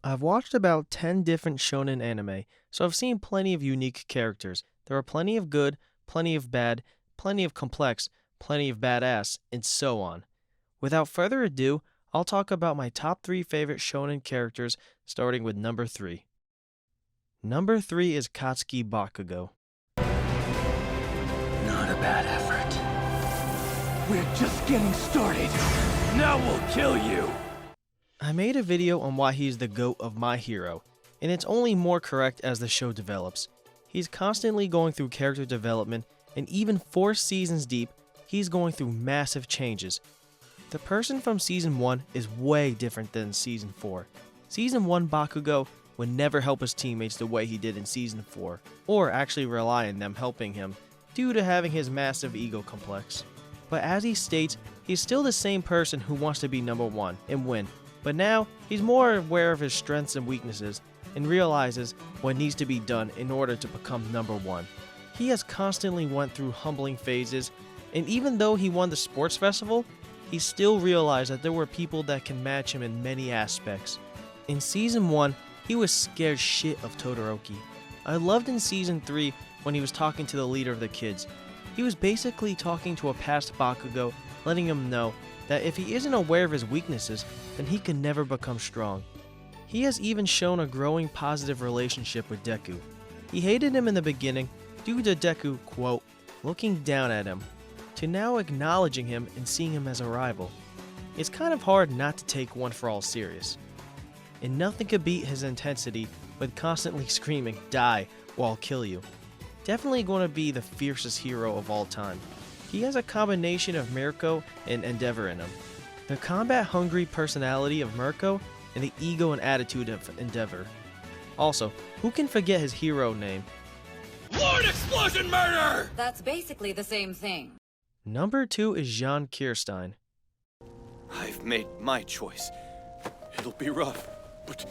I've watched about 10 different shonen anime, so I've seen plenty of unique characters. There are plenty of good, plenty of bad, plenty of complex, plenty of badass, and so on. Without further ado, I'll talk about my top 3 favorite shonen characters, starting with number 3. Number 3 is Katsuki Bakugo. Not a bad effort. We're just getting started. Now we'll kill you! I made a video on why he's the GOAT of my hero, and it's only more correct as the show develops. He's constantly going through character development, and even 4 seasons deep, he's going through massive changes. The person from Season 1 is way different than Season 4. Season 1 Bakugo would never help his teammates the way he did in Season 4, or actually rely on them helping him, due to having his massive ego complex. But as he states, he's still the same person who wants to be number 1 and win. But now, he's more aware of his strengths and weaknesses, and realizes what needs to be done in order to become number 1. He has constantly went through humbling phases, and even though he won the sports festival, he still realized that there were people that can match him in many aspects. In Season 1, he was scared shit of Todoroki. I loved in Season 3 when he was talking to the leader of the kids. He was basically talking to a past Bakugo, letting him know that if he isn't aware of his weaknesses, then he can never become strong. He has even shown a growing positive relationship with Deku. He hated him in the beginning due to Deku, quote, looking down at him, to now acknowledging him and seeing him as a rival. It's kind of hard not to take One for All serious. And nothing could beat his intensity with constantly screaming, "Die, or I'll kill you." Definitely going to be the fiercest hero of all time. He has a combination of Mirko and Endeavor in him. The combat-hungry personality of Mirko and the ego and attitude of Endeavor. Also, who can forget his hero name? Lord Explosion Murder! That's basically the same thing. Number 2 is Jean Kirstein. I've made my choice. It'll be rough, but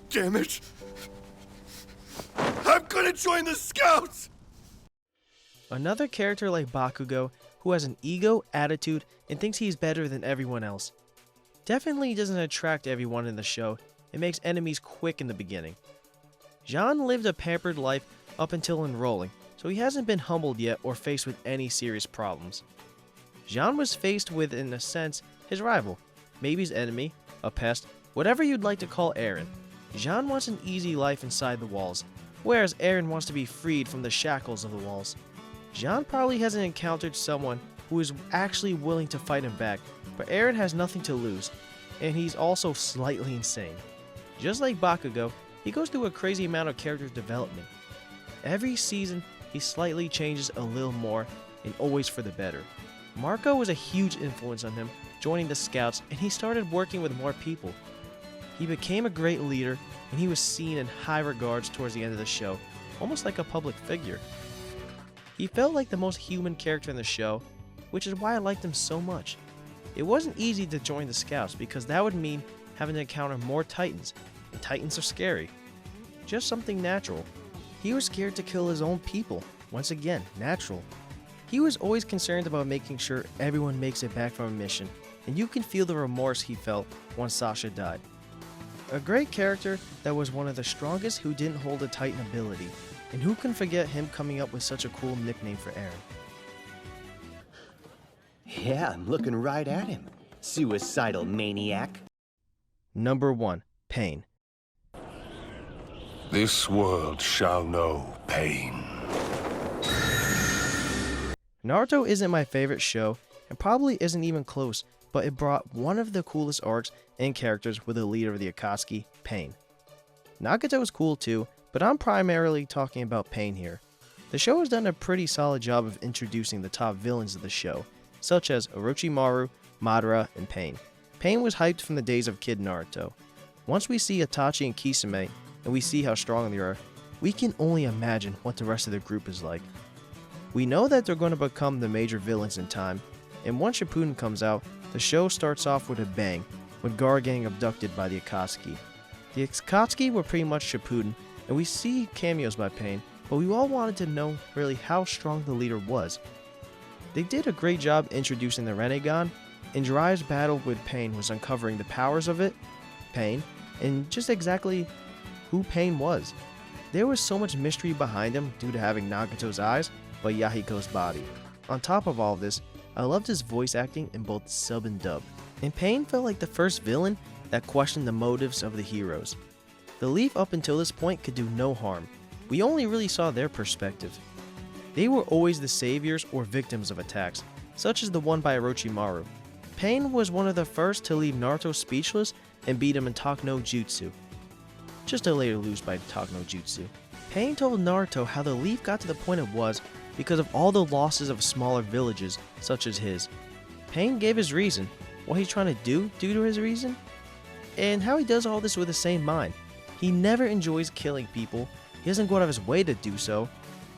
damn it! I'm gonna join the Scouts! Another character like Bakugo who has an ego, attitude, and thinks he's better than everyone else. Definitely doesn't attract everyone in the show and makes enemies quick in the beginning. Jean lived a pampered life up until enrolling, so he hasn't been humbled yet or faced with any serious problems. Jean was faced with, in a sense, his rival, maybe his enemy, a pest, whatever you'd like to call Eren. Jean wants an easy life inside the walls, whereas Eren wants to be freed from the shackles of the walls. Jean probably hasn't encountered someone who is actually willing to fight him back, but Eren has nothing to lose, and he's also slightly insane. Just like Bakugo, he goes through a crazy amount of character development. Every season, he slightly changes a little more, and always for the better. Marco was a huge influence on him, joining the Scouts, and he started working with more people. He became a great leader, and he was seen in high regards towards the end of the show, almost like a public figure. He felt like the most human character in the show, which is why I liked him so much. It wasn't easy to join the Scouts because that would mean having to encounter more Titans, and Titans are scary. Just something natural. He was scared to kill his own people. Once again, natural. He was always concerned about making sure everyone makes it back from a mission, and you can feel the remorse he felt once Sasha died. A great character that was one of the strongest who didn't hold a Titan ability, and who can forget him coming up with such a cool nickname for Eren. Yeah, I'm looking right at him. Suicidal maniac. Number 1. Pain. This world shall know pain. Naruto isn't my favorite show, and probably isn't even close, but it brought one of the coolest arcs and characters with the leader of the Akatsuki, Pain. Nagato is cool too, but I'm primarily talking about Pain here. The show has done a pretty solid job of introducing the top villains of the show, such as Orochimaru, Madara, and Pain. Pain was hyped from the days of Kid Naruto. Once we see Itachi and Kisame, and we see how strong they are, we can only imagine what the rest of the group is like. We know that they're going to become the major villains in time, and once Shippuden comes out, the show starts off with a bang, with Gar getting abducted by the Akatsuki. The Akatsuki were pretty much Shippuden, and we see cameos by Pain, but we all wanted to know really how strong the leader was. They did a great job introducing the Rinnegan, and Jiraiya's battle with Pain was uncovering the powers of it, Pain, and just exactly who Pain was. There was so much mystery behind him due to having Nagato's eyes, but Yahiko's body. On top of all of this, I loved his voice acting in both sub and dub, and Pain felt like the first villain that questioned the motives of the heroes. The Leaf up until this point could do no harm. We only really saw their perspective. They were always the saviors or victims of attacks, such as the one by Orochimaru. Pain was one of the first to leave Naruto speechless and beat him in Talk no Jutsu, just to later lose by Talk no Jutsu. Pain told Naruto how the Leaf got to the point it was because of all the losses of smaller villages such as his. Pain gave his reason, what he's trying to do due to his reason, and how he does all this with the same mind. He never enjoys killing people, he doesn't go out of his way to do so,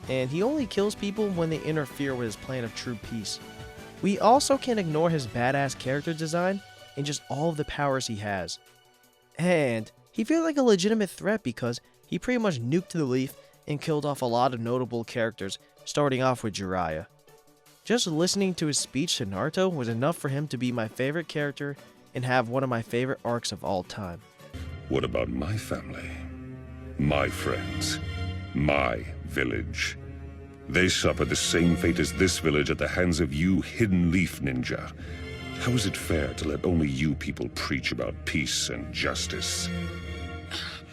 and he only kills people when they interfere with his plan of true peace. We also can't ignore his badass character design and just all of the powers he has. And he feels like a legitimate threat because he pretty much nuked the Leaf and killed off a lot of notable characters, starting off with Jiraiya. Just listening to his speech to Naruto was enough for him to be my favorite character and have one of my favorite arcs of all time. What about my family? My friends? My village? They suffered the same fate as this village at the hands of you hidden Leaf Ninja. How is it fair to let only you people preach about peace and justice?